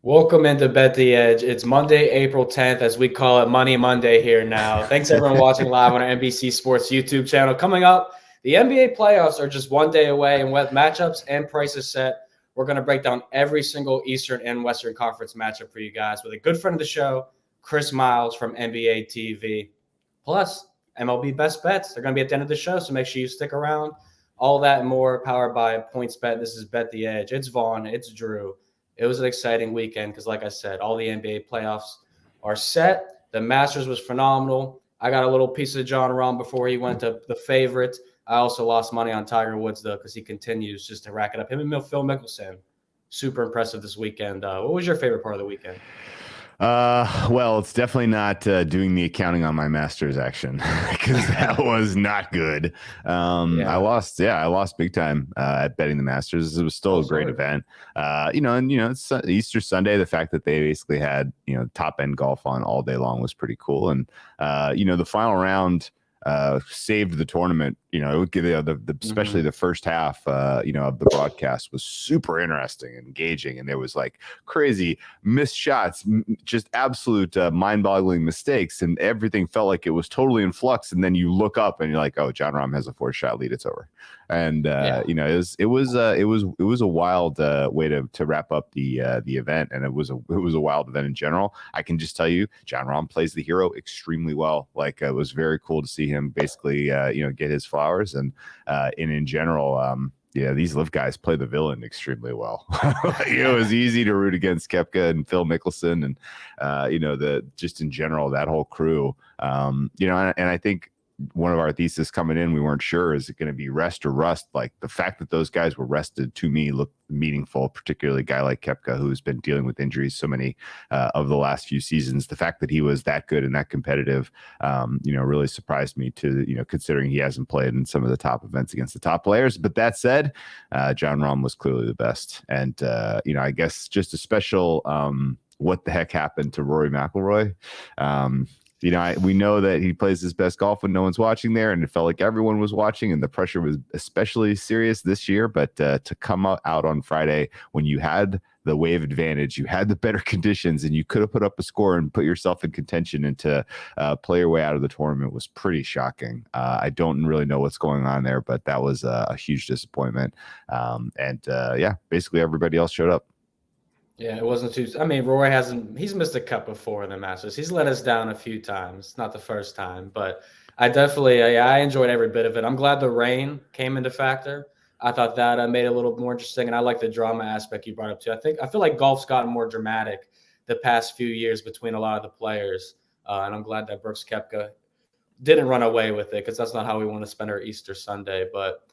Welcome into Bet the Edge. It's Monday, April 10th, as we call it Money Monday here now. Thanks everyone watching live on our NBC Sports YouTube channel. Coming up, the NBA playoffs are just one day away, and with matchups and prices set, we're going to break down every single Eastern and Western Conference matchup for you guys with a good friend of the show, Chris Miles from NBA TV. Plus, MLB Best Bets. They're going to be at the end of the show, so make sure you stick around. All that and more, powered by PointsBet. This is Bet the Edge. It's Vaughn. It's Drew. It was an exciting weekend because, like I said, all the NBA playoffs are set. The Masters was phenomenal. I got a little piece of John Rahm before he went to the favorite. I also lost money on Tiger Woods, though, because he continues just to rack it up. Him and Phil Mickelson, super impressive this weekend. What was your favorite part of the weekend? Well, it's definitely not doing the accounting on my Masters action because that was not good. I lost big time at betting the Masters. It was still a great event. It's Easter Sunday. The fact that they basically had top end golf on all day long was pretty cool. And the final round saved the tournament. Especially the first half of the broadcast was super interesting and engaging, and there was like crazy missed shots, just absolute mind-boggling mistakes, and everything felt like it was totally in flux. And then you look up and you're like, oh, John Rahm has a 4-shot lead, it's over. And it was a wild way to wrap up the event, and it was a wild event in general. I can just tell you, John Rahm plays the hero extremely well. Like, it was very cool to see him basically get his flowers, and in general, these live guys play the villain extremely well. It was easy to root against Koepka and Phil Mickelson, and just in general, that whole crew. And I think one of our thesis coming in, we weren't sure, is it going to be rest or rust? Like, the fact that those guys were rested to me looked meaningful, particularly a guy like Koepka, who's been dealing with injuries so many of the last few seasons. The fact that he was that good and that competitive, really surprised me considering he hasn't played in some of the top events against the top players. But that said, John Rahm was clearly the best. And, I guess just a special what the heck happened to Rory McIlroy. We know that he plays his best golf when no one's watching there, and it felt like everyone was watching, and the pressure was especially serious this year. But to come out on Friday when you had the wave advantage, you had the better conditions, and you could have put up a score and put yourself in contention and to play your way out of the tournament was pretty shocking. I don't really know what's going on there, but that was a huge disappointment. Basically everybody else showed up. Yeah, it wasn't too. I mean, Roy he's missed a cut before in the Masters. He's let us down a few times. It's not the first time, but I definitely, I enjoyed every bit of it. I'm glad the rain came into factor. I thought that made it a little more interesting, and I like the drama aspect you brought up too. I feel like golf's gotten more dramatic the past few years between a lot of the players, and I'm glad that Brooks Koepka didn't run away with it, because that's not how we want to spend our Easter Sunday. But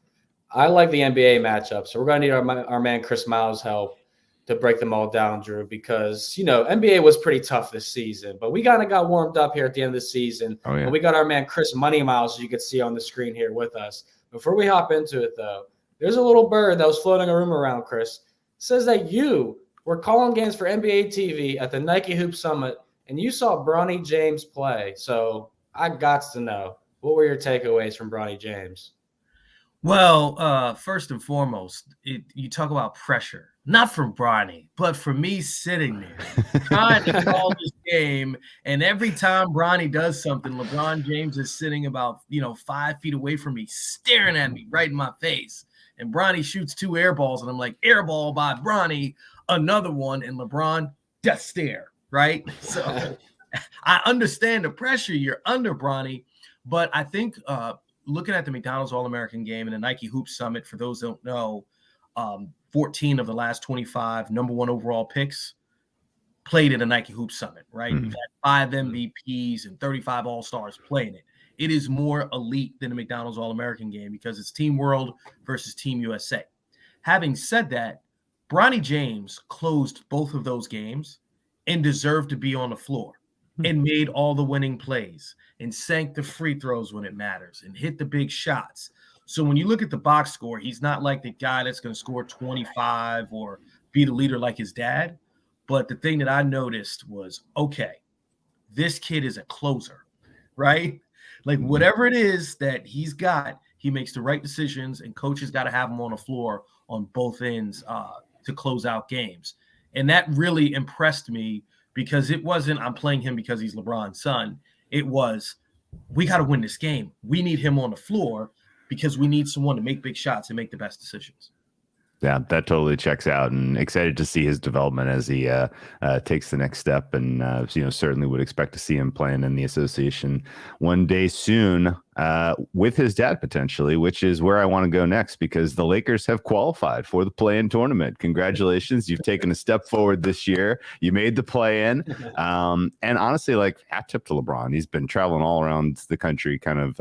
I like the NBA matchup, so we're going to need our man Chris Miles' help to break them all down, Drew, because, NBA was pretty tough this season, but we kind of got warmed up here at the end of the season. Oh, yeah. And we got our man Chris Money Miles, as you can see on the screen here with us. Before we hop into it, though, there's a little bird that was floating a rumor around, Chris. It says that you were calling games for NBA TV at the Nike Hoop Summit, and you saw Bronny James play. So I got to know, what were your takeaways from Bronny James? Well, first and foremost, you talk about pressure, not from Bronny, but for me sitting there trying to call this game. And every time Bronny does something, LeBron James is sitting about 5 feet away from me, staring at me right in my face. And Bronny shoots 2 air balls, and I'm like, air ball by Bronny, another one, and LeBron, death stare, right? So I understand the pressure you're under, Bronny, but I think looking at the McDonald's All-American game and the Nike Hoop Summit, for those who don't know, 14 of the last 25 number 1 overall picks played at a Nike Hoop Summit, right? Mm-hmm. We've had 5 MVPs and 35 All-Stars playing it. It is more elite than the McDonald's All-American game because it's Team World versus Team USA. Having said that, Bronny James closed both of those games and deserved to be on the floor and made all the winning plays and sank the free throws when it matters and hit the big shots. So when you look at the box score, he's not like the guy that's going to score 25 or be the leader like his dad. But the thing that I noticed was, okay, this kid is a closer, right? Like whatever it is that he's got, he makes the right decisions, and coaches got to have him on the floor on both ends to close out games. And that really impressed me because it wasn't I'm playing him because he's LeBron's son. It was we got to win this game. We need him on the floor because we need someone to make big shots and make the best decisions. Yeah, that totally checks out, and excited to see his development as he takes the next step, and certainly would expect to see him playing in the association one day soon with his dad potentially, which is where I want to go next because the Lakers have qualified for the play-in tournament. Congratulations, you've taken a step forward this year. You made the play-in, and honestly, like hat tip to LeBron, he's been traveling all around the country, kind of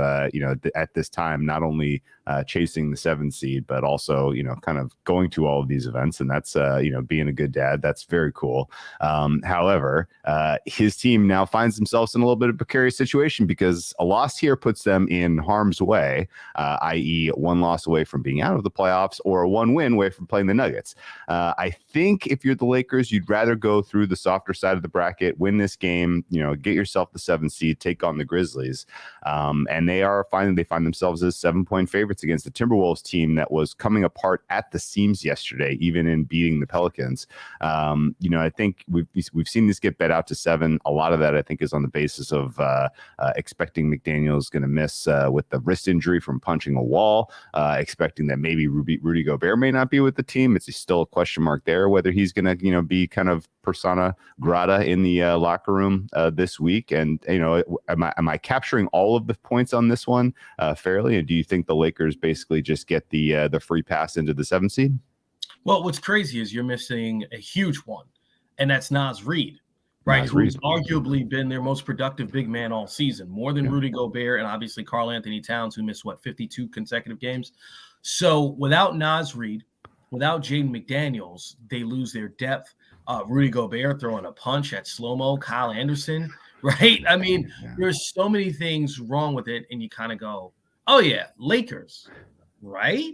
at this time, not only chasing the 7th seed, but also kind of going to all of these events, and that's being a good dad. That's very cool. However, his team now finds themselves in a little bit of a precarious situation because a loss here puts them in harm's way, i.e. one loss away from being out of the playoffs or one win away from playing the Nuggets. I think if you're the Lakers, you'd rather go through the softer side of the bracket, win this game, get yourself the 7th seed, take on the Grizzlies, and they find themselves as 7-point favorites against the Timberwolves team that was coming apart at the seams yesterday, even in beating the Pelicans. I think we've seen this get bet out to 7. A lot of that I think is on the basis of expecting McDaniel's going to miss with the wrist injury from punching a wall, expecting that maybe Rudy Gobert may not be with the team. It's still a question mark there whether he's going to be kind of persona grata in the locker room this week. And am I capturing all of the points on this one fairly? And do you think the Lakers basically just get the free pass into the 7th seed? Well, what's crazy is you're missing a huge one, and that's Naz Reid, right? Who's arguably been their most productive big man all season, more than Rudy Gobert and obviously Karl Anthony Towns, who missed 52 consecutive games. So without Naz Reid, without Jaden McDaniels, they lose their depth. Rudy Gobert throwing a punch at slow-mo, Kyle Anderson, right? I mean, there's so many things wrong with it, and you kind of go, oh yeah, Lakers, right?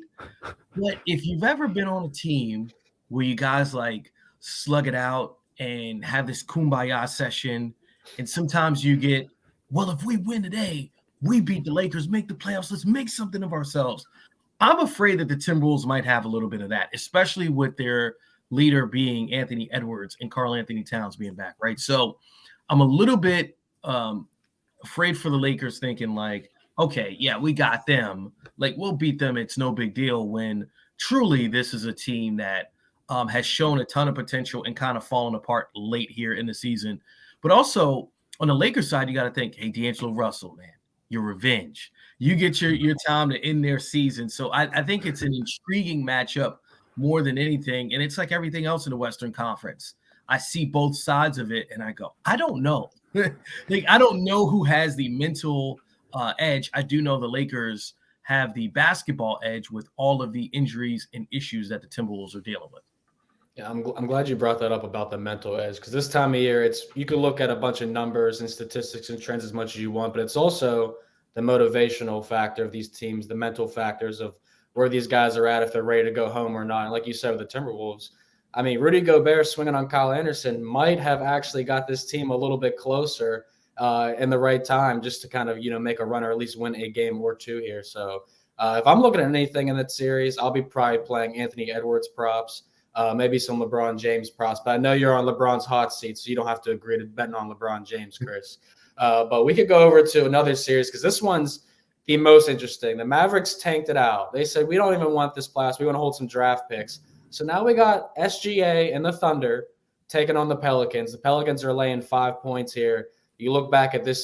But if you've ever been on a team where you guys like slug it out and have this kumbaya session, and sometimes you get, well, if we win today, we beat the Lakers, make the playoffs, let's make something of ourselves. I'm afraid that the Timberwolves might have a little bit of that, especially with their leader being Anthony Edwards and Karl Anthony Towns being back, right? So I'm a little bit afraid for the Lakers, thinking like, okay, yeah, we got them. Like, we'll beat them. It's no big deal, when truly this is a team that has shown a ton of potential and kind of fallen apart late here in the season. But also on the Lakers side, you got to think, hey, D'Angelo Russell, man, your revenge. You get your time to end their season. So I think it's an intriguing matchup more than anything. And it's like everything else in the Western Conference. I see both sides of it, and I go, I don't know. Like, I don't know who has the mental edge. I do know the Lakers have the basketball edge with all of the injuries and issues that the Timberwolves are dealing with. Yeah, I'm glad you brought that up about the mental edge, because this time of year, you can look at a bunch of numbers and statistics and trends as much as you want, but it's also the motivational factor of these teams, the mental factors of where these guys are at, if they're ready to go home or not. And like you said with the Timberwolves, I mean, Rudy Gobert swinging on Kyle Anderson might have actually got this team a little bit closer in the right time, just to kind of, make a run or at least win a game or two here. So if I'm looking at anything in that series, I'll be probably playing Anthony Edwards props, maybe some LeBron James props. But I know you're on LeBron's hot seat, so you don't have to agree to betting on LeBron James, Chris. But we could go over to another series, because this one's the most interesting. The Mavericks tanked it out. They said, we don't even want this blast. We want to hold some draft picks. So now we got SGA and the Thunder taking on the Pelicans. The Pelicans are laying 5 points here. You look back at the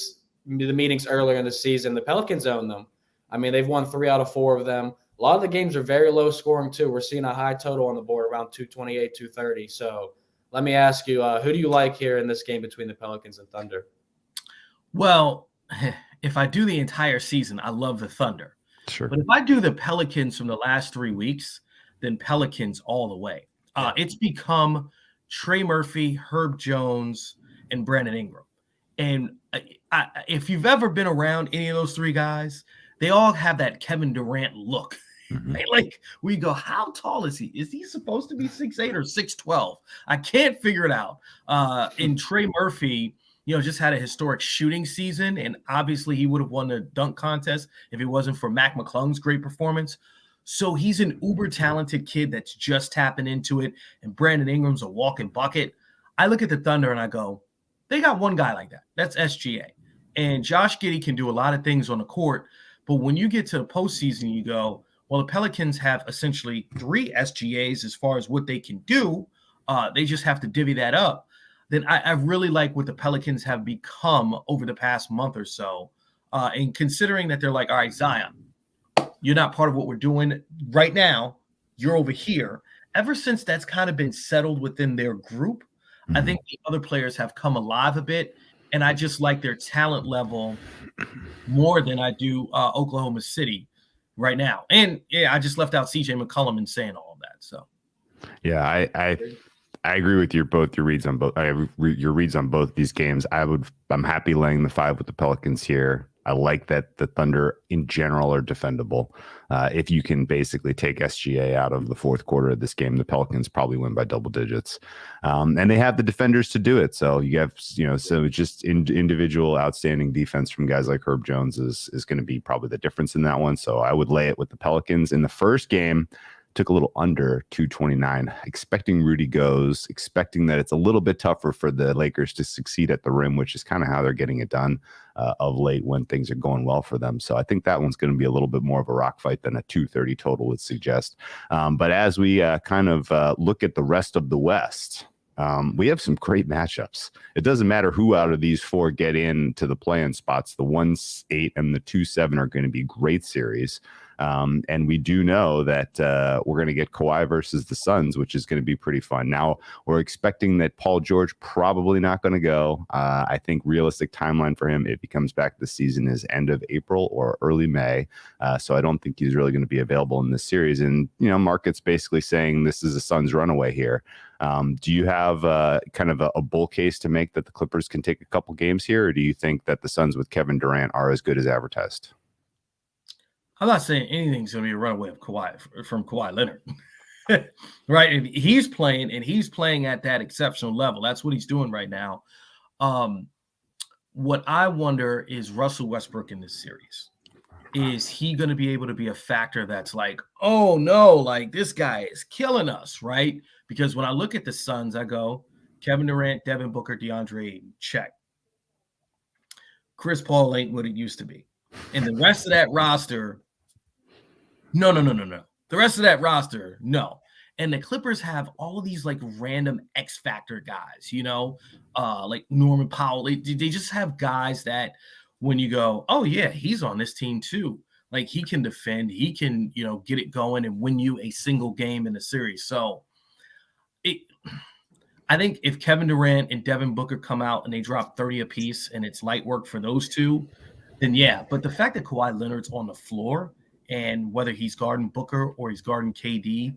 meetings earlier in the season, the Pelicans own them. I mean, they've won 3 out of 4 of them. A lot of the games are very low scoring too. We're seeing a high total on the board, around 228, 230. So let me ask you, who do you like here in this game between the Pelicans and Thunder? Well, if I do the entire season, I love the Thunder. Sure. But if I do the Pelicans from the last 3 weeks, then Pelicans all the way. It's become Trey Murphy, Herb Jones, and Brandon Ingram. And if you've ever been around any of those 3 guys, they all have that Kevin Durant look. Mm-hmm. Right? Like, we go, how tall is he? Is he supposed to be 6'8" or 6'12"? I can't figure it out. And Trey Murphy, just had a historic shooting season, and obviously he would have won the dunk contest if it wasn't for Mac McClung's great performance. So he's an uber talented kid that's just tapping into it. And Brandon Ingram's a walking bucket. I look at the Thunder and I go, they got one guy like that. That's SGA. And Josh Giddey can do a lot of things on the court. But when you get to the postseason, you go, well, the Pelicans have essentially 3 SGAs as far as what they can do. They just have to divvy that up. Then I really like what the Pelicans have become over the past month or so. And considering that they're like, all right, Zion, you're not part of what we're doing right now. You're over here. Ever since that's kind of been settled within their group, I think the other players have come alive a bit, and I just like their talent level more than I do Oklahoma City right now. And yeah, I just left out CJ McCollum in saying all of that. So yeah, I agree with your reads on both. Your reads on both these games. I'm happy laying the 5 with the Pelicans here. I like that the Thunder in general are defendable. If you can basically take SGA out of the fourth quarter of this game, the Pelicans probably win by double digits. And they have the defenders to do it. So you have, so just individual outstanding defense from guys like Herb Jones is going to be probably the difference in that one. So I would lay it with the Pelicans. In the first game, took a little under 229, expecting Rudy goes, expecting that it's a little bit tougher for the Lakers to succeed at the rim, which is kind of how they're getting it done of late when things are going well for them. So I think that one's going to be a little bit more of a rock fight than a 230 total would suggest. But as we kind of look at the rest of the West, we have some great matchups. It doesn't matter who out of these 4 get into the play-in spots. The 1-8 and the 2-7 are going to be great series. And we do know that we're going to get Kawhi versus the Suns, which is going to be pretty fun. Now, we're expecting that Paul George probably not going to go. I think realistic timeline for him, if he comes back this season, is end of April or early May. So I don't think he's really going to be available in this series. And, market's basically saying this is a Suns runaway here. Do you have kind of a bull case to make that the Clippers can take a couple games here? Or do you think that the Suns with Kevin Durant are as good as advertised? I'm not saying anything's going to be a runaway of from Kawhi Leonard, right? And he's playing at that exceptional level. That's what he's doing right now. What I wonder is Russell Westbrook in this series. Is he going to be able to be a factor that's like, oh no, like this guy is killing us, right? Because when I look at the Suns, I go, Kevin Durant, Devin Booker, DeAndre Ayton, check. Chris Paul ain't what it used to be. And the rest of that roster, no. The rest of that roster, no. And the Clippers have all of these like random X factor guys, like Norman Powell. They just have guys that when you go, oh yeah, he's on this team too. Like he can defend, he can, get it going and win you a single game in the series. So I think if Kevin Durant and Devin Booker come out and they drop 30 apiece and it's light work for those two, then yeah. But the fact that Kawhi Leonard's on the floor and whether he's guarding Booker or he's guarding KD,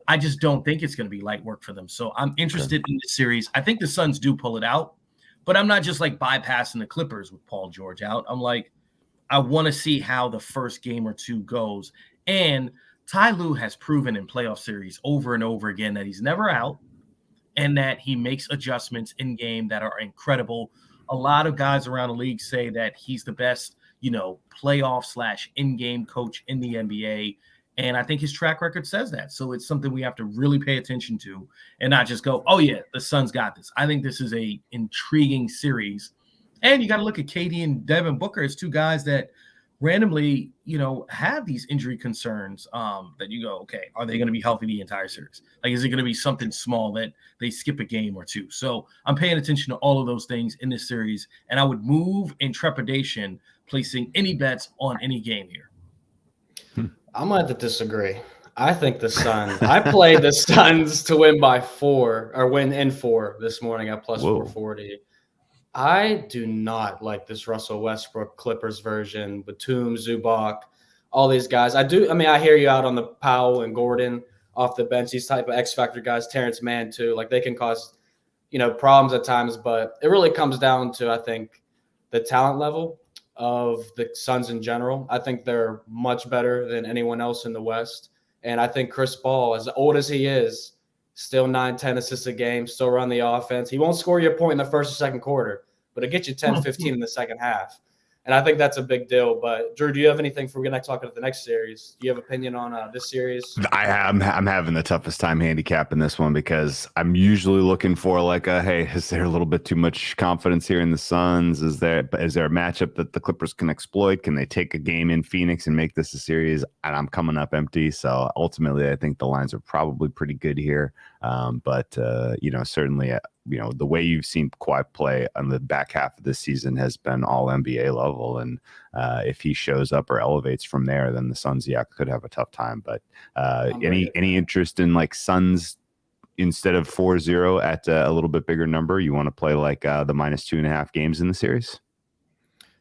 I just don't think it's going to be light work for them. So I'm interested in this series. I think the Suns do pull it out, but I'm not just like bypassing the Clippers with Paul George out. I'm like, I want to see how the first game or two goes. And Ty Lue has proven in playoff series over and over again that he's never out and that he makes adjustments in game that are incredible. A lot of guys around the league say that he's the best, playoff / in-game coach in the NBA. And I think his track record says that. So it's something we have to really pay attention to and not just go, oh yeah, the Suns got this. I think this is a intriguing series. And you got to look at KD and Devin Booker as 2 guys that randomly, have these injury concerns that you go, okay, are they going to be healthy the entire series? Like, is it going to be something small that they skip a game or 2? So I'm paying attention to all of those things in this series. And I would move in trepidation placing any bets on any game here. I'm going to have to disagree. I think the Suns. I played the Suns to win by 4 or win in 4 this morning at plus 440. I do not like this Russell Westbrook Clippers version. Batum, Zubac, all these guys. I hear you out on the Powell and Gordon off the bench. These type of X factor guys. Terrence Mann too. Like they can cause, problems at times. But it really comes down to I think the talent level of the Suns in general. I think they're much better than anyone else in the West. And I think Chris Paul, as old as he is, still 9-10 assists a game, still run the offense. He won't score you a point in the first or second quarter, but it'll get you 10, 15 in the second half. And I think that's a big deal. But Drew, do you have anything for we're going to talk about the next series? Do you have opinion on this series? I'm having the toughest time handicapping this one because I'm usually looking for like hey, is there a little bit too much confidence here in the Suns? Is there a matchup that the Clippers can exploit? Can they take a game in Phoenix and make this a series? And I'm coming up empty. So ultimately, I think the lines are probably pretty good here. But certainly, the way you've seen Kawhi play on the back half of this season has been all NBA level. And if he shows up or elevates from there, then the Suns, could have a tough time. But any interest in like Suns instead of 4-0 at a little bit bigger number? You want to play like the -2.5 games in the series?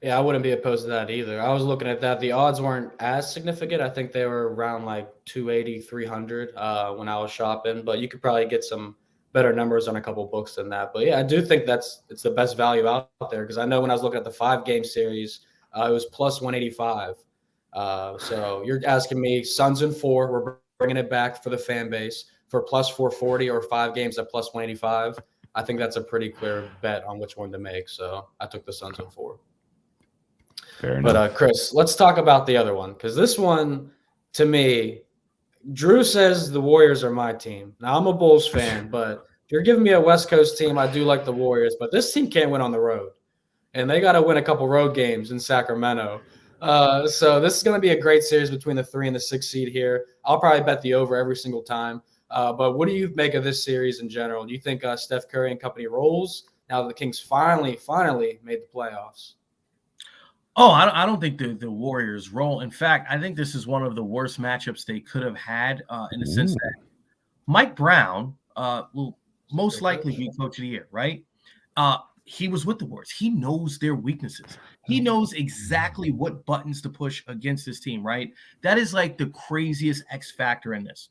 Yeah, I wouldn't be opposed to that either. I was looking at that. The odds weren't as significant. I think they were around like 280, 300 when I was shopping, but you could probably get some better numbers on a couple books than that. But yeah, I do think it's the best value out there because I know when I was looking at the 5-game series, it was plus 185. So you're asking me Suns in 4, we're bringing it back for the fan base for plus 440 or 5 games at plus 185. I think that's a pretty clear bet on which one to make. So I took the Suns in 4. Fair enough. But Chris, let's talk about the other one because this one, to me, Drew says the Warriors are my team. Now, I'm a Bulls fan, but if you're giving me a West Coast team, I do like the Warriors. But this team can't win on the road, and they got to win a couple road games in Sacramento. So this is going to be a great series between the 3 and the 6 seed here. I'll probably bet the over every single time. But what do you make of this series in general? Do you think Steph Curry and company rolls now that the Kings finally made the playoffs? Oh, I don't think the Warriors roll. In fact, I think this is one of the worst matchups they could have had in the sense that Mike Brown will most likely be coach of the year, right? He was with the Warriors. He knows their weaknesses. He knows exactly what buttons to push against this team, right? That is like the craziest X factor in this.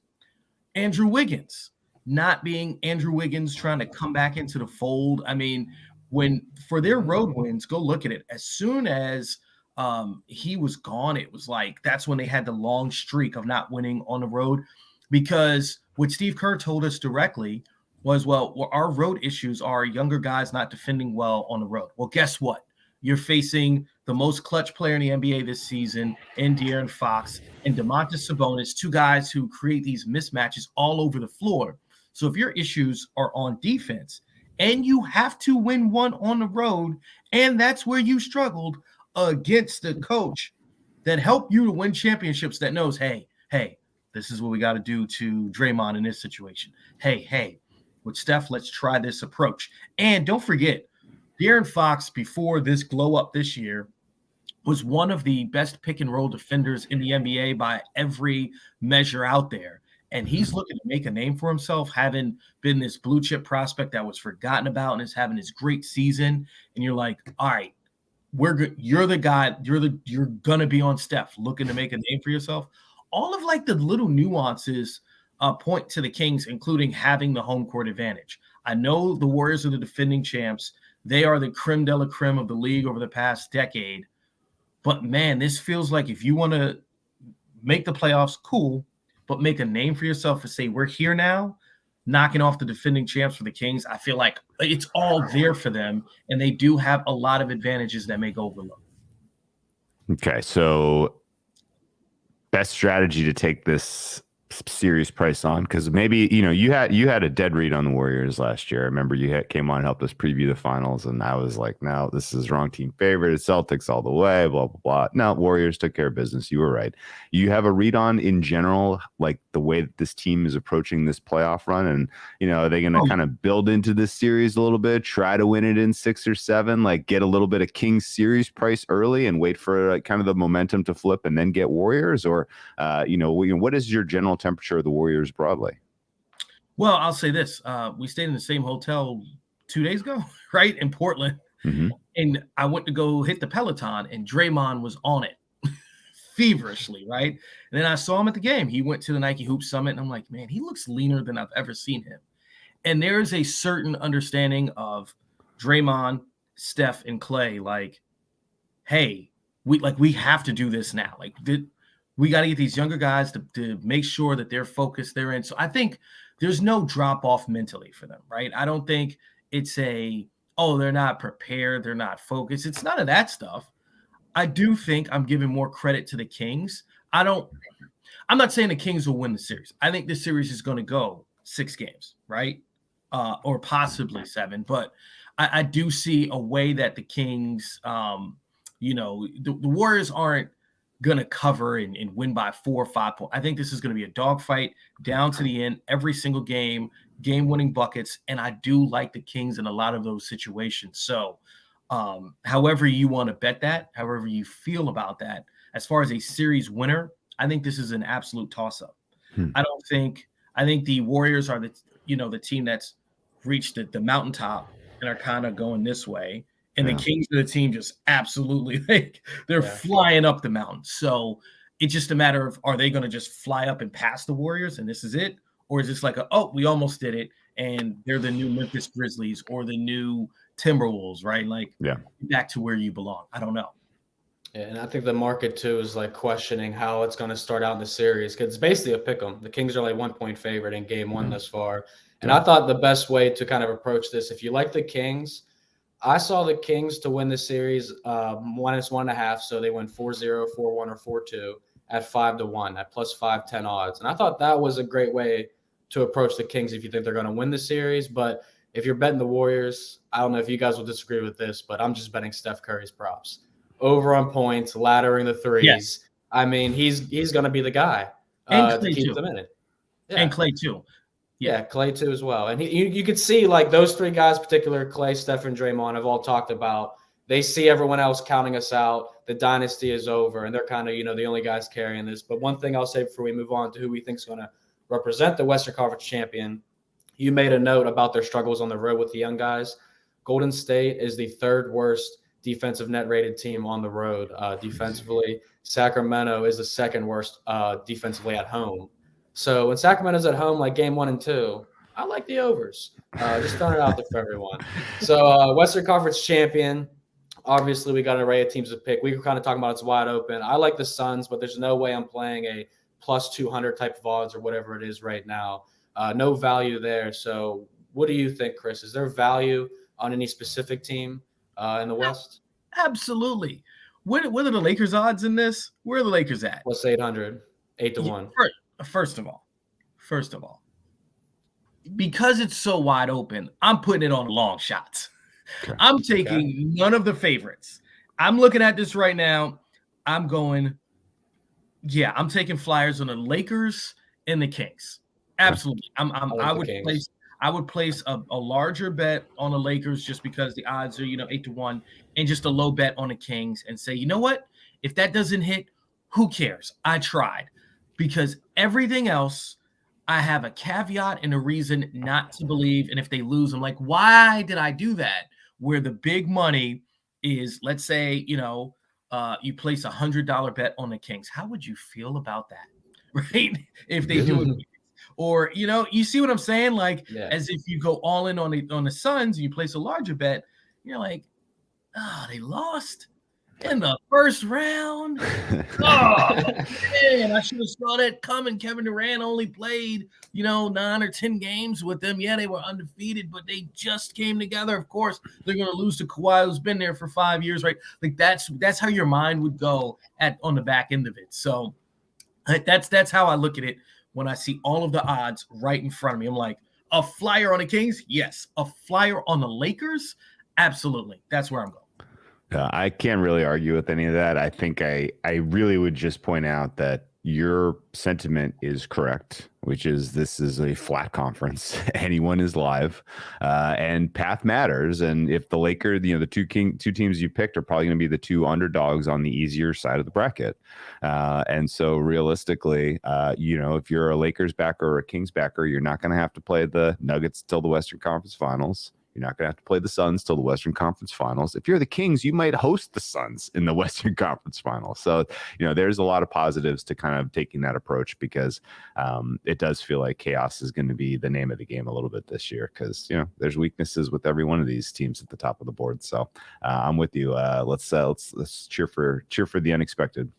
Andrew Wiggins, not being Andrew Wiggins, trying to come back into the fold. I mean, when for their road wins, go look at it. As soon as he was gone, it was like that's when they had the long streak of not winning on the road. Because what Steve Kerr told us directly was, well, our road issues are younger guys not defending well on the road. Well, guess what? You're facing the most clutch player in the NBA this season in De'Aaron Fox and Domantas Sabonis, 2 guys who create these mismatches all over the floor. So if your issues are on defense, and you have to win one on the road, and that's where you struggled against the coach that helped you to win championships that knows, hey, this is what we got to do to Draymond in this situation. Hey, with Steph, let's try this approach. And don't forget, De'Aaron Fox, before this glow up this year, was one of the best pick-and-roll defenders in the NBA by every measure out there. And he's looking to make a name for himself, having been this blue chip prospect that was forgotten about and is having this great season. And you're like, all right, we're good. You're the guy. You're gonna be on Steph, looking to make a name for yourself. All of like the little nuances point to the Kings, including having the home court advantage. I know the Warriors are the defending champs. They are the creme de la creme of the league over the past decade. But man, this feels like if you want to make the playoffs, cool. But make a name for yourself and say, we're here now, knocking off the defending champs for the Kings. I feel like it's all there for them, and they do have a lot of advantages that may go overlooked. Okay, so best strategy to take this series price on, because maybe you had a dead read on the Warriors last year. I remember you came on and helped us preview the finals, and I was like, no, this is wrong team favorite. It's Celtics all the way, blah blah blah. No, Warriors took care of business. You were right. You have a read on in general, like the way that this team is approaching this playoff run, and are they going to kind of build into this series a little bit, try to win it in 6 or 7, like get a little bit of Kings series price early and wait for kind of the momentum to flip and then get Warriors, or what is your general temperature of the Warriors broadly? Well, I'll say this. We stayed in the same hotel 2 days ago, right, in Portland. Mm-hmm. And I went to go hit the Peloton, and Draymond was on it feverishly, right? And then I saw him at the game. He went to the Nike Hoop Summit, and I'm like, man, he looks leaner than I've ever seen him. And there is a certain understanding of Draymond, Steph, and Clay, like, hey, we have to do this now. Like, we got to get these younger guys to make sure that they're focused, they're in. So I think there's no drop off mentally for them, right? I don't think it's they're not prepared, they're not focused. It's none of that stuff. I do think I'm giving more credit to the Kings. I'm not saying the Kings will win the series. I think this series is going to go 6 games, right? Or possibly 7. But I do see a way that the Kings, the Warriors aren't going to cover and win by 4 or 5 points. I think this is going to be a dogfight down to the end, every single game-winning buckets. And I do like the Kings in a lot of those situations. So however you want to bet that, however you feel about that, as far as a series winner, I think this is an absolute toss-up. I think the Warriors are the team that's reached the mountaintop and are kind of going this way. And the Kings are the team just absolutely they're flying up the mountain. So it's just a matter of, are they going to just fly up and pass the Warriors and this is it? Or is this like we almost did it and they're the new Memphis Grizzlies or the new Timberwolves, right? Like back to where you belong. I don't know. Yeah, and I think the market too is like questioning how it's going to start out in the series because it's basically a pick 'em. The Kings are like 1-point favorite in game 1 thus far. And I thought the best way to kind of approach this, if you like the Kings, I saw the Kings to win the series -1.5. So they went 4-0, 4-1, or 4-2 at 5-1 at plus 510 odds. And I thought that was a great way to approach the Kings if you think they're going to win the series. But if you're betting the Warriors, I don't know if you guys will disagree with this, but I'm just betting Steph Curry's props. Over on points, laddering the threes. Yes. I mean, he's going to be the guy and to keep too. them in it. Yeah. And Clay too. Yeah, Clay too as well. And you could see like those 3 guys, particular Clay, Steph, and Draymond, have all talked about. They see everyone else counting us out. The dynasty is over, and they're kind of the only guys carrying this. But one thing I'll say before we move on to who we think is going to represent the Western Conference champion, you made a note about their struggles on the road with the young guys. Golden State is the 3rd worst defensive net rated team on the road defensively. Sacramento is the 2nd worst defensively at home. So when Sacramento's at home, like game 1 and 2, I like the overs. Just throwing it out there for everyone. So Western Conference champion, obviously we got an array of teams to pick. We were kind of talking about it's wide open. I like the Suns, but there's no way I'm playing a plus 200 type of odds or whatever it is right now. No value there. So what do you think, Chris? Is there value on any specific team in the West? Absolutely. What are the Lakers odds in this? Where are the Lakers at? Plus 800, 8-1. First of all, because it's so wide open, I'm putting it on long shots. Okay. I'm taking none of the favorites. I'm looking at this right now. I'm taking flyers on the Lakers and the Kings. Absolutely. I would place a larger bet on the Lakers just because the odds are, 8-1, and just a low bet on the Kings and say, you know what? If that doesn't hit, who cares? I tried. Because everything else, I have a caveat and a reason not to believe. And if they lose, I'm like, why did I do that? Where the big money is, let's say, you place $100 bet on the Kings. How would you feel about that? Right? If they do it. Or, you see what I'm saying? Like, as if you go all in on the Suns and you place a larger bet, you're like, they lost in the first round. Oh, man, I should have saw that coming. Kevin Durant only played, 9 or 10 games with them. Yeah, they were undefeated, but they just came together. Of course, they're going to lose to Kawhi, who's been there for 5 years, right? Like, that's how your mind would go on the back end of it. So that's how I look at it. When I see all of the odds right in front of me, I'm like, a flyer on the Kings? Yes. A flyer on the Lakers? Absolutely. That's where I'm going. I can't really argue with any of that. I think I really would just point out that your sentiment is correct, which is this is a flat conference. Anyone is live, and path matters. And if the Lakers, the two teams you picked are probably going to be the 2 underdogs on the easier side of the bracket. And so realistically, if you're a Lakers backer or a Kings backer, you're not going to have to play the Nuggets till the Western Conference Finals. You're not going to have to play the Suns till the Western Conference Finals. If you're the Kings, you might host the Suns in the Western Conference Finals. So, there's a lot of positives to kind of taking that approach because it does feel like chaos is going to be the name of the game a little bit this year because, there's weaknesses with every one of these teams at the top of the board. So I'm with you. Let's cheer for the unexpected.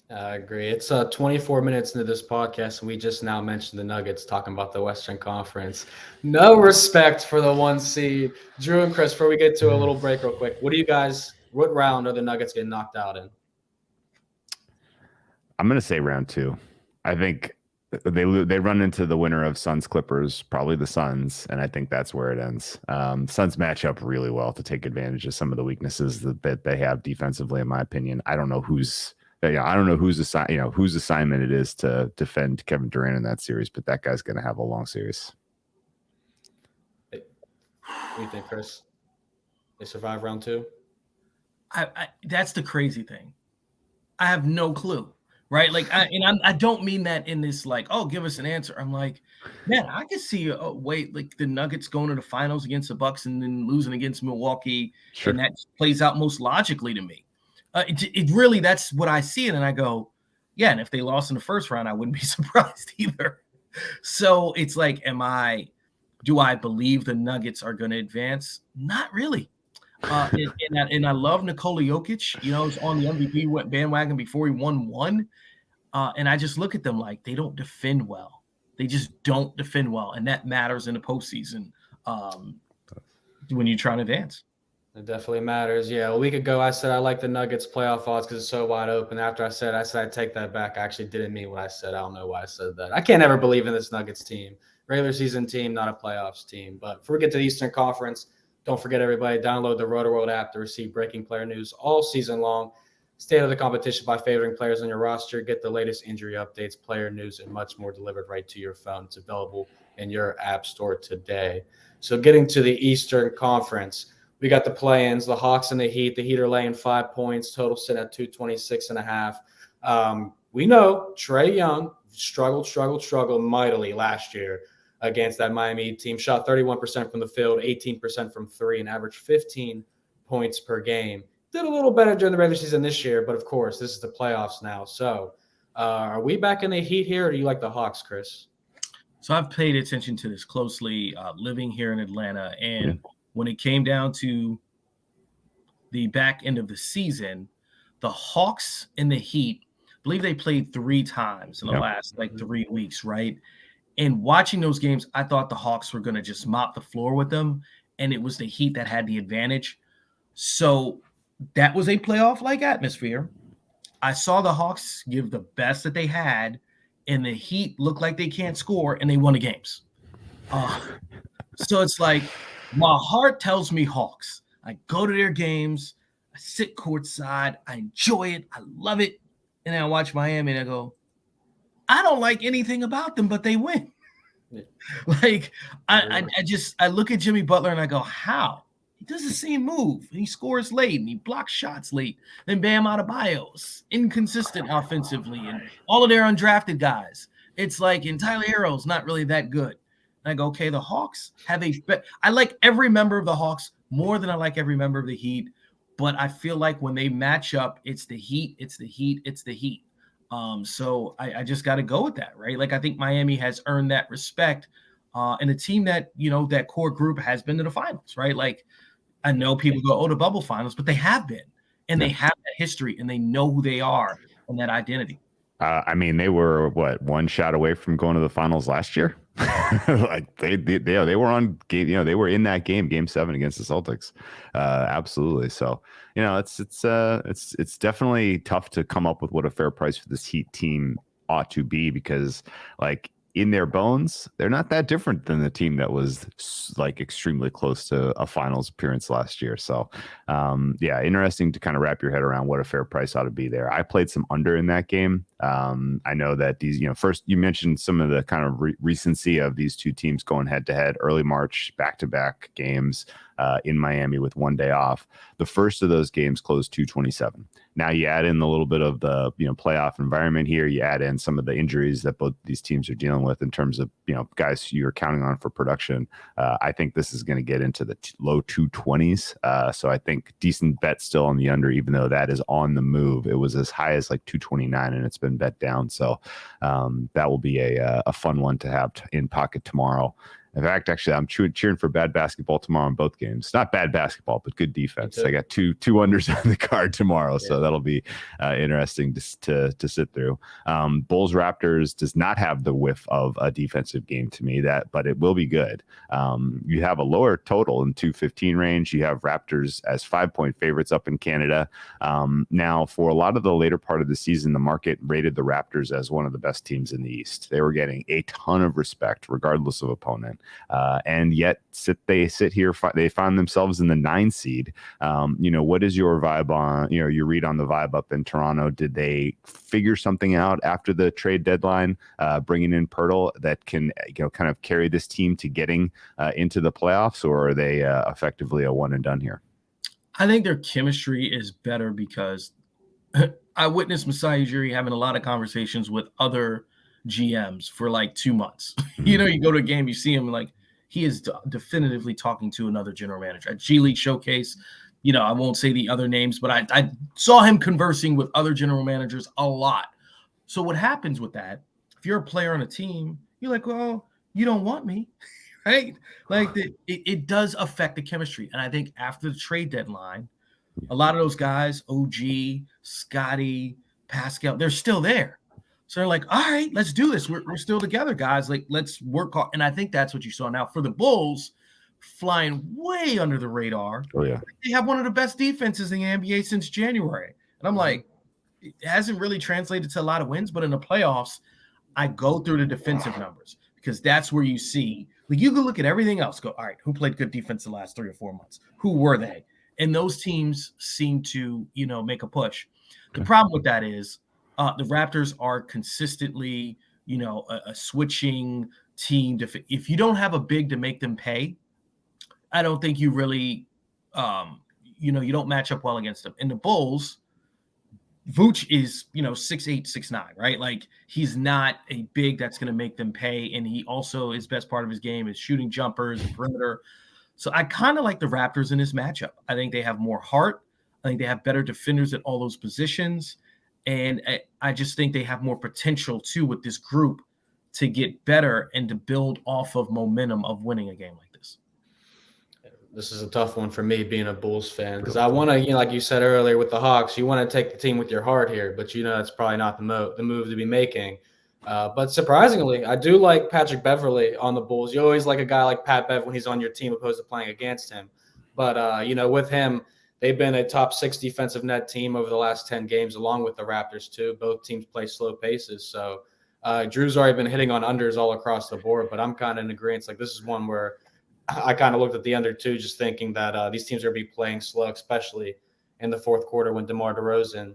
I agree. It's 24 minutes into this podcast, and we just now mentioned the Nuggets talking about the Western Conference. No respect for the 1 seed. Drew and Chris, before we get to a little break real quick, what do you guys What round are the Nuggets getting knocked out in? I'm going to say round 2. I think they run into the winner of Suns Clippers, probably the Suns, and I think that's where it ends. Suns match up really well to take advantage of some of the weaknesses that they have defensively, in my opinion. I don't know whose assignment it is to defend Kevin Durant in that series, but that guy's going to have a long series. What do you think, Chris? They survive round 2? That's the crazy thing. I have no clue. Right. Like, I don't mean that in this, like, oh, give us an answer. I'm like, man, I could see like the Nuggets going to the finals against the Bucks and then losing against Milwaukee. Sure. And that plays out most logically to me. It really, that's what I see it. And I go, yeah. And if they lost in the first round, I wouldn't be surprised either. So it's like, do I believe the Nuggets are going to advance? Not really. And I love Nikola Jokic. He's on the MVP bandwagon before he won one. And I just look at them like they don't defend well. They just don't defend well. And that matters in the postseason when you're trying to advance. It definitely matters. Yeah, a week ago I said I like the Nuggets playoff odds because it's so wide open. After I said I'd take that back. I actually didn't mean what I said. I don't know why I said that. I can't ever believe in this Nuggets team. Regular season team, not a playoffs team. But before we get to the Eastern Conference, don't forget, everybody, download the RotoWorld app to receive breaking player news all season long. Stay out of the competition by favoring players on your roster. Get the latest injury updates, player news, and much more delivered right to your phone. It's available in your app store today. So getting to the Eastern Conference, we got the play-ins, the Hawks and the Heat. The Heat are laying 5 points, total sitting at 226.5. We know Trae Young struggled mightily last year against that Miami team. Shot 31% from the field, 18% from three, and averaged 15 points per game. Did a little better during the regular season this year, but of course, this is the playoffs now. So are we back in the Heat here, or do you like the Hawks, Chris? So I've paid attention to this closely, living here in Atlanta. And when it came down to the back end of the season, the Hawks and the Heat, I believe they played 3 times in the last 3 weeks, right? And watching those games, I thought the Hawks were going to just mop the floor with them, and it was the Heat that had the advantage. So that was a playoff-like atmosphere. I saw the Hawks give the best that they had, and the Heat looked like they can't score, and they won the games. So it's like my heart tells me Hawks. I go to their games. I sit courtside. I enjoy it. I love it. And then I watch Miami, and I go, I don't like anything about them, but they win. Like, I look at Jimmy Butler and I go, how? He does the same move, and he scores late, and he blocks shots late. Then Bam Adebayo's inconsistent offensively, and all of their undrafted guys. It's like, and Tyler Herro's not really that good. And I go, okay, the Hawks have I like every member of the Hawks more than I like every member of the Heat, but I feel like when they match up, it's the Heat, it's the Heat, it's the Heat. So I just got to go with that, right? Like, I think Miami has earned that respect, and a team that, that core group has been to the finals, right? Like, I know people go, oh, the bubble finals, but they have been, and they have that history, and they know who they are and that identity. I mean, they were one shot away from going to the finals last year. Like they were on game, they were in that game 7 against the Celtics. Absolutely. So, it's definitely tough to come up with what a fair price for this Heat team ought to be, because like in their bones, they're not that different than the team that was like extremely close to a finals appearance last year. So, interesting to kind of wrap your head around what a fair price ought to be there. I played some under in that game. I know that these, first you mentioned some of the kind of recency of these two teams going head to head, early March, back-to-back games in Miami with one day off. The first of those games closed 227. Now you add in a little bit of the, playoff environment here. You add in some of the injuries that both these teams are dealing with in terms of, guys you're counting on for production. I think this is going to get into the low 220s. So I think decent bet still on the under, even though that is on the move. It was as high as like 229 and it's been bet down. So that will be a fun one to have in pocket tomorrow. In fact, actually, I'm cheering for bad basketball tomorrow in both games. Not bad basketball, but good defense. I got two unders on the card tomorrow, so that'll be interesting to sit through. Bulls Raptors does not have the whiff of a defensive game to me, but it will be good. You have a lower total in 215 range. You have Raptors as 5-point favorites up in Canada. Now, for a lot of the later part of the season, the market rated the Raptors as one of the best teams in the East. They were getting a ton of respect, regardless of opponent. And yet they found themselves in the 9 seed. What is your vibe on, your read on the vibe up in Toronto? Did they figure something out after the trade deadline, bringing in Pirtle that can, kind of carry this team to getting into the playoffs, or are they effectively a one and done here? I think their chemistry is better because I witnessed Masai Ujiri having a lot of conversations with other GMs for like 2 months. You go to a game, you see him like he is definitively talking to another general manager at G League Showcase. I won't say the other names, but I saw him conversing with other general managers a lot. So what happens with that? If you're a player on a team, you're like, well, you don't want me, right? Like it does affect the chemistry. And I think after the trade deadline, a lot of those guys, OG, Scotty, Pascal, they're still there. So they're like, all right, let's do this. We're still together, guys. Like, let's work hard. And I think that's what you saw. Now, for the Bulls, flying way under the radar. Oh, yeah. They have one of the best defenses in the NBA since January. And I'm like, it hasn't really translated to a lot of wins, but in the playoffs, I go through the defensive numbers because that's where you see, like, you can look at everything else, go, all right, who played good defense the last 3 or 4 months? Who were they? And those teams seem to, make a push. The problem with that is the Raptors are consistently, a switching team. If you don't have a big to make them pay, I don't think you really, you don't match up well against them. And the Bulls, Vooch is, 6'8", 6'9", right? Like he's not a big that's going to make them pay. And he also, his best part of his game is shooting jumpers and perimeter. So I kind of like the Raptors in this matchup. I think they have more heart. I think they have better defenders at all those positions. And I just think they have more potential too with this group to get better and to build off of momentum of winning a game like this. This is a tough one for me being a Bulls fan because I want to, like you said earlier with the Hawks, you want to take the team with your heart here, but it's probably not the move to be making. But surprisingly, I do like Patrick Beverley on the Bulls. You always like a guy like Pat Bev when he's on your team opposed to playing against him. But, with him, they've been a top 6 defensive net team over the last 10 games, along with the Raptors, too. Both teams play slow paces. So Drew's already been hitting on unders all across the board, but I'm kind of in agreement. Like, this is one where I kind of looked at the under, too, just thinking that these teams are going to be playing slow, especially in the fourth quarter when DeMar DeRozan,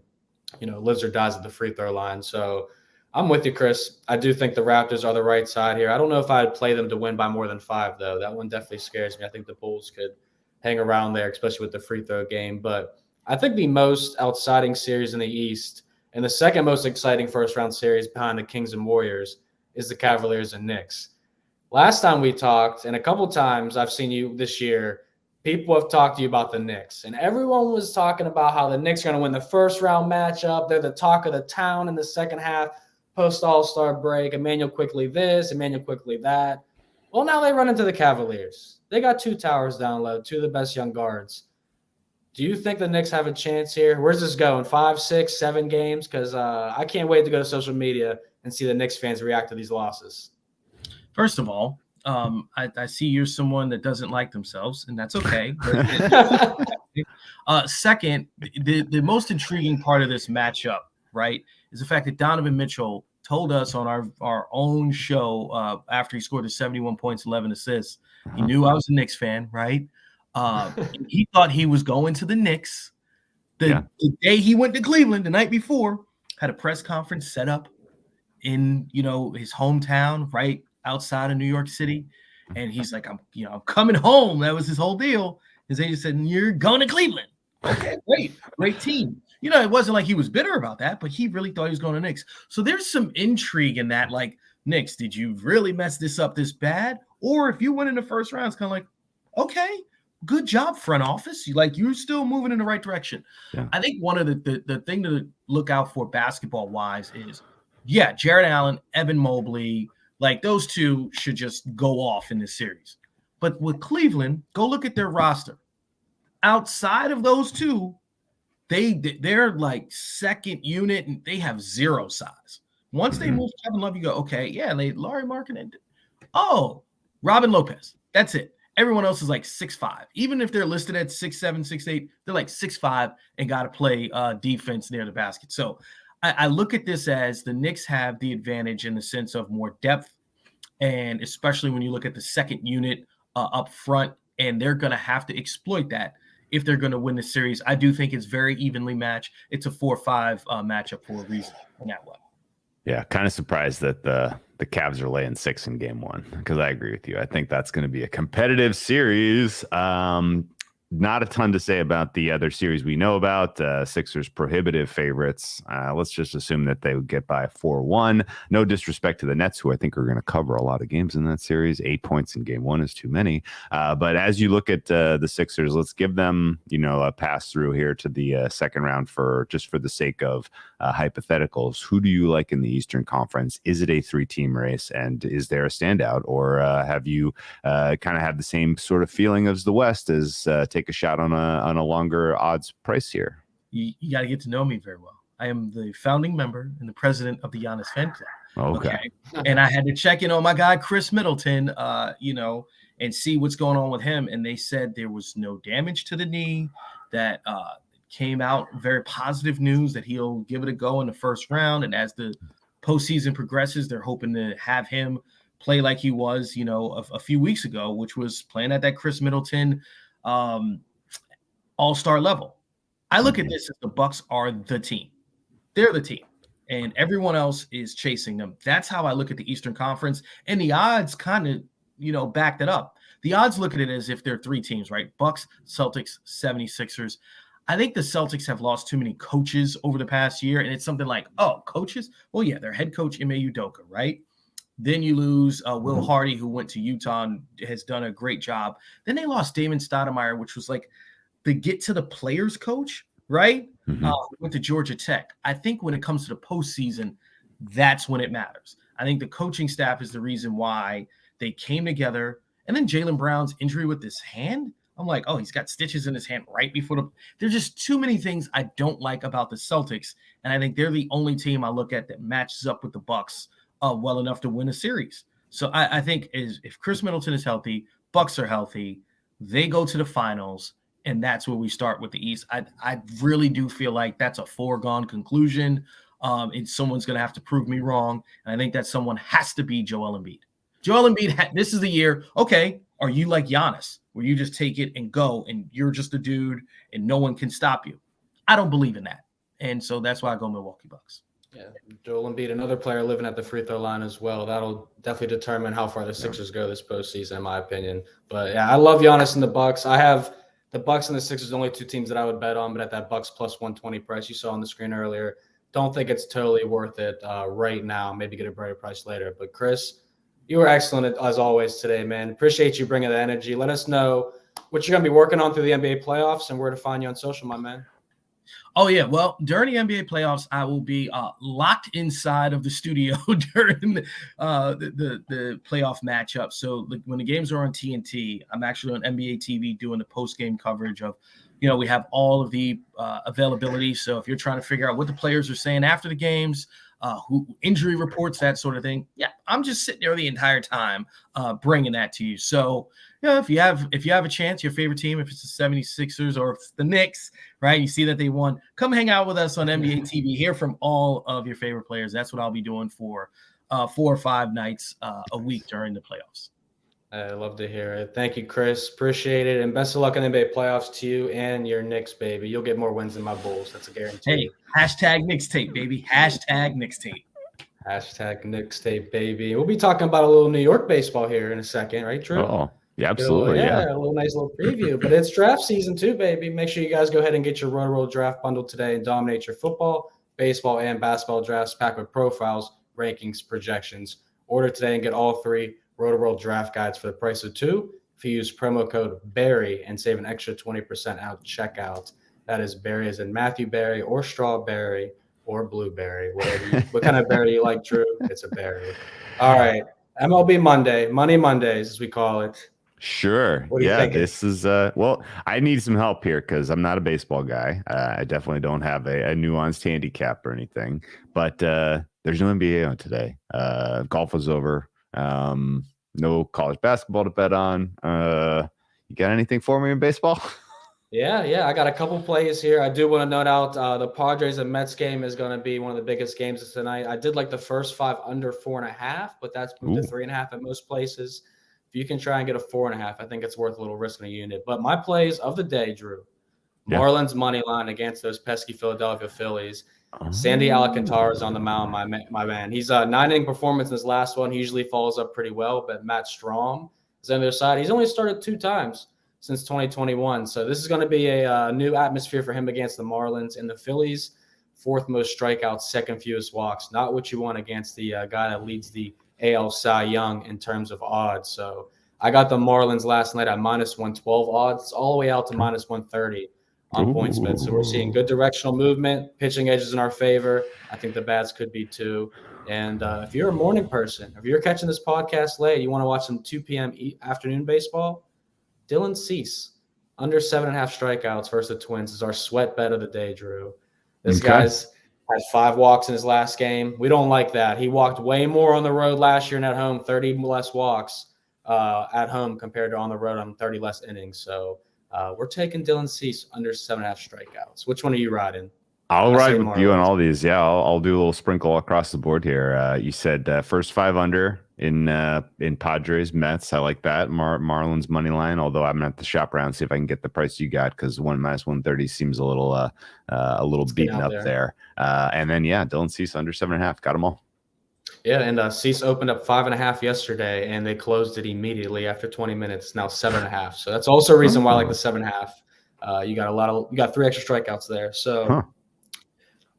lives or dies at the free throw line. So I'm with you, Chris. I do think the Raptors are the right side here. I don't know if I'd play them to win by more than 5, though. That one definitely scares me. I think the Bulls could hang around there, especially with the free throw game. But I think the most exciting series in the East and the second most exciting first-round series behind the Kings and Warriors is the Cavaliers and Knicks. Last time we talked, and a couple times I've seen you this year, people have talked to you about the Knicks. And everyone was talking about how the Knicks are going to win the first-round matchup. They're the talk of the town in the second half, post-All-Star break. Emmanuel Quickley this, Emmanuel Quickley that. Well, now they run into the Cavaliers. They got 2 towers down low, 2 of the best young guards. Do you think the Knicks have a chance here? Where's this going? 5, 6, 7 games? Because I can't wait to go to social media and see the Knicks fans react to these losses. First of all, I see you're someone that doesn't like themselves, and that's okay. Second, the most intriguing part of this matchup, right, is the fact that Donovan Mitchell told us on our own show after he scored the 71 points, 11 assists. He knew I was a Knicks fan, right? He thought he was going to the Knicks. The day he went to Cleveland, the night before, had a press conference set up in his hometown, right outside of New York City, and he's like, I'm coming home. That was his whole deal. His agent said, "You're going to Cleveland." Okay, great team. It wasn't like he was bitter about that, but he really thought he was going to Knicks. So there's some intrigue in that. Like, Knicks, did you really mess this up this bad? Or if you win in the first round, it's kind of like, okay, good job, front office. You're still moving in the right direction. Yeah. I think one of the thing to look out for basketball wise is, Jared Allen, Evan Mobley, Like those two should just go off in this series. But with Cleveland, go look at their roster. Outside of those two, they're like second unit and they have zero size. Once they move Kevin Love, you go, okay, yeah, Lauri Markkanen. Oh, Robin Lopez. That's it. Everyone else is like 6'5". Even if they're listed at 6'7", 6'8", they're like 6'5" and got to play defense near the basket. So I look at this as the Knicks have the advantage in the sense of more depth, and especially when you look at the second unit up front, and they're going to have to exploit that if they're going to win the series. I do think it's very evenly matched. It's a 4-5 matchup for a reason in that way. Yeah, kind of surprised that the Cavs are laying 6 in game 1, because I agree with you. I think that's going to be a competitive series. Not a ton to say about the other series we know about. Sixers prohibitive favorites. Let's just assume that they would get by 4-1. No disrespect to the Nets, who I think are going to cover a lot of games in that series. 8 points in game 1 is too many. But as you look at the Sixers, let's give them, a pass through here to the second round for the sake of hypotheticals. Who do you like in the Eastern Conference? Is it a 3-team race, and is there a standout, or have you kind of had the same sort of feeling as the West as take a shot on a longer odds price here? You got to get to know me very well. I am the founding member and the president of the Giannis fan club. Okay. And I had to check in on my guy, Chris Middleton, and see what's going on with him. And they said there was no damage to the knee, that came out very positive news that he'll give it a go in the first round. And as the postseason progresses, they're hoping to have him play like he was, a few weeks ago, which was playing at that Chris Middleton all-star level. I look at this as the Bucks are the team. They're the team, and everyone else is chasing them. That's how I look at the Eastern Conference, and the odds kind of, back that up. The odds look at it as if they're 3 teams, right? Bucks, Celtics, 76ers. I think the Celtics have lost too many coaches over the past year, and it's something like, oh, coaches? Well, yeah, their head coach, Ime Udoka, right? Then you lose Will Hardy, who went to Utah and has done a great job. Then they lost Damon Stoudemire, which was like the get to the players coach, right? Went to Georgia Tech. I think when it comes to the postseason, that's when it matters. I think the coaching staff is the reason why they came together. And then Jaylen Brown's injury with his hand, I'm like, oh, he's got stitches in his hand right before there's just too many things I don't like about the Celtics. And I think they're the only team I look at that matches up with the Bucks well enough to win a series. So I think if Chris Middleton is healthy, Bucks are healthy, they go to the finals, and that's where we start with the East. I really do feel like that's a foregone conclusion, and someone's going to have to prove me wrong, and I think that someone has to be Joel Embiid. Joel Embiid, this is the year, okay, are you like Giannis, where you just take it and go, and you're just a dude, and no one can stop you? I don't believe in that, and so that's why I go Milwaukee Bucks. Yeah, Joel Embiid, another player living at the free throw line as well. That'll definitely determine how far the Sixers go this postseason, in my opinion. But yeah, I love Giannis and the Bucks. I have the Bucks and the Sixers, the only 2 teams that I would bet on, but at that Bucks plus 120 price you saw on the screen earlier, don't think it's totally worth it right now. Maybe get a better price later. But Chris, you were excellent as always today, man. Appreciate you bringing the energy. Let us know what you're going to be working on through the NBA playoffs and where to find you on social, my man. Oh, yeah. Well, during the NBA playoffs, I will be locked inside of the studio during the playoff matchup. So when the games are on TNT, I'm actually on NBA TV doing the post-game coverage of, we have all of the availability. So if you're trying to figure out what the players are saying after the games, who injury reports, that sort of thing. Yeah, I'm just sitting there the entire time bringing that to you. So, if you have a chance, your favorite team, if it's the 76ers or if it's the Knicks, right, you see that they won, come hang out with us on NBA TV, hear from all of your favorite players. That's what I'll be doing for 4 or 5 nights a week during the playoffs. I love to hear it. Thank you, Chris. Appreciate it. And best of luck in the NBA playoffs to you and your Knicks, baby. You'll get more wins than my Bulls. That's a guarantee. Hey, hashtag Knicks tape, baby. Hashtag Knicks tape. Hashtag Knicks tape, baby. We'll be talking about a little New York baseball here in a second, right, Drew? Oh, yeah, absolutely. Yeah, a little nice little preview. But it's draft season too, baby. Make sure you guys go ahead and get your Roto-Roll draft bundle today and dominate your football, baseball, and basketball drafts packed with profiles, rankings, projections. Order today and get all 3 Roto-Roll draft guides for the price of 2 if you use promo code BERRY and save an extra 20% out checkout. That is berry as in Matthew Berry or strawberry or blueberry, what kind of berry you like, Drew. It's a berry. All right. MLB Monday, Money Mondays, as we call it. Sure. What are you thinking? This is well, I need some help here because I'm not a baseball guy. I definitely don't have a nuanced handicap or anything. But there's no NBA on today. Golf was over. No college basketball to bet on. You got anything for me in baseball? Yeah. I got a couple plays here. I do want to note out the Padres and Mets game is going to be one of the biggest games of tonight. I did like the first 5 under 4.5, but that's moved to 3.5 at most places. If you can try and get a 4.5, I think it's worth a little risk in a unit. But my plays of the day, Drew, Marlins money line against those pesky Philadelphia Phillies. Sandy Alcantara is on the mound, my man. He's a 9-inning performance in his last one. He usually follows up pretty well, but Matt Strom is on their side. He's only started 2 times since 2021. So this is going to be a new atmosphere for him against the Marlins. And the Phillies, 4th most strikeouts, 2nd fewest walks. Not what you want against the guy that leads the AL Cy Young in terms of odds. So I got the Marlins last night at -112 odds. It's all the way out to -130 on PointsBet. So we're seeing good directional movement. Pitching edges in our favor. I think the bats could be too. And if you're a morning person, if you're catching this podcast late, you want to watch some 2 p.m. afternoon baseball, Dylan Cease, under 7.5 strikeouts versus the Twins is our sweat bet of the day, Drew. This guy's had 5 walks in his last game. We don't like that. He walked way more on the road last year and at home, 30 less walks at home compared to on the road on 30 less innings. So we're taking Dylan Cease under 7.5 strikeouts. Which one are you riding? I'll ride with you on all these. Yeah, I'll do a little sprinkle across the board here. You said first 5 under in Padres Mets. I like that. Marlins money line. Although I'm gonna have to shop around, see if I can get the price you got, because 1 -130 seems a little beaten up there. And then Dylan Cease under 7.5. Got them all. Yeah, and Cease opened up 5.5 yesterday, and they closed it immediately after 20 minutes. Now 7.5. So that's also a reason why I like the 7.5. You got 3 extra strikeouts there. So.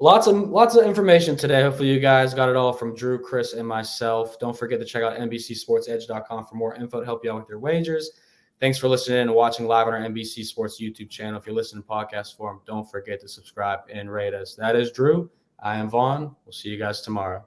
Lots of information today. Hopefully you guys got it all from Drew, Chris, and myself. Don't forget to check out NBCSportsEdge.com for more info to help you out with your wagers. Thanks for listening and watching live on our NBC Sports YouTube channel. If you're listening to podcast form, don't forget to subscribe and rate us. That is Drew. I am Vaughn. We'll see you guys tomorrow.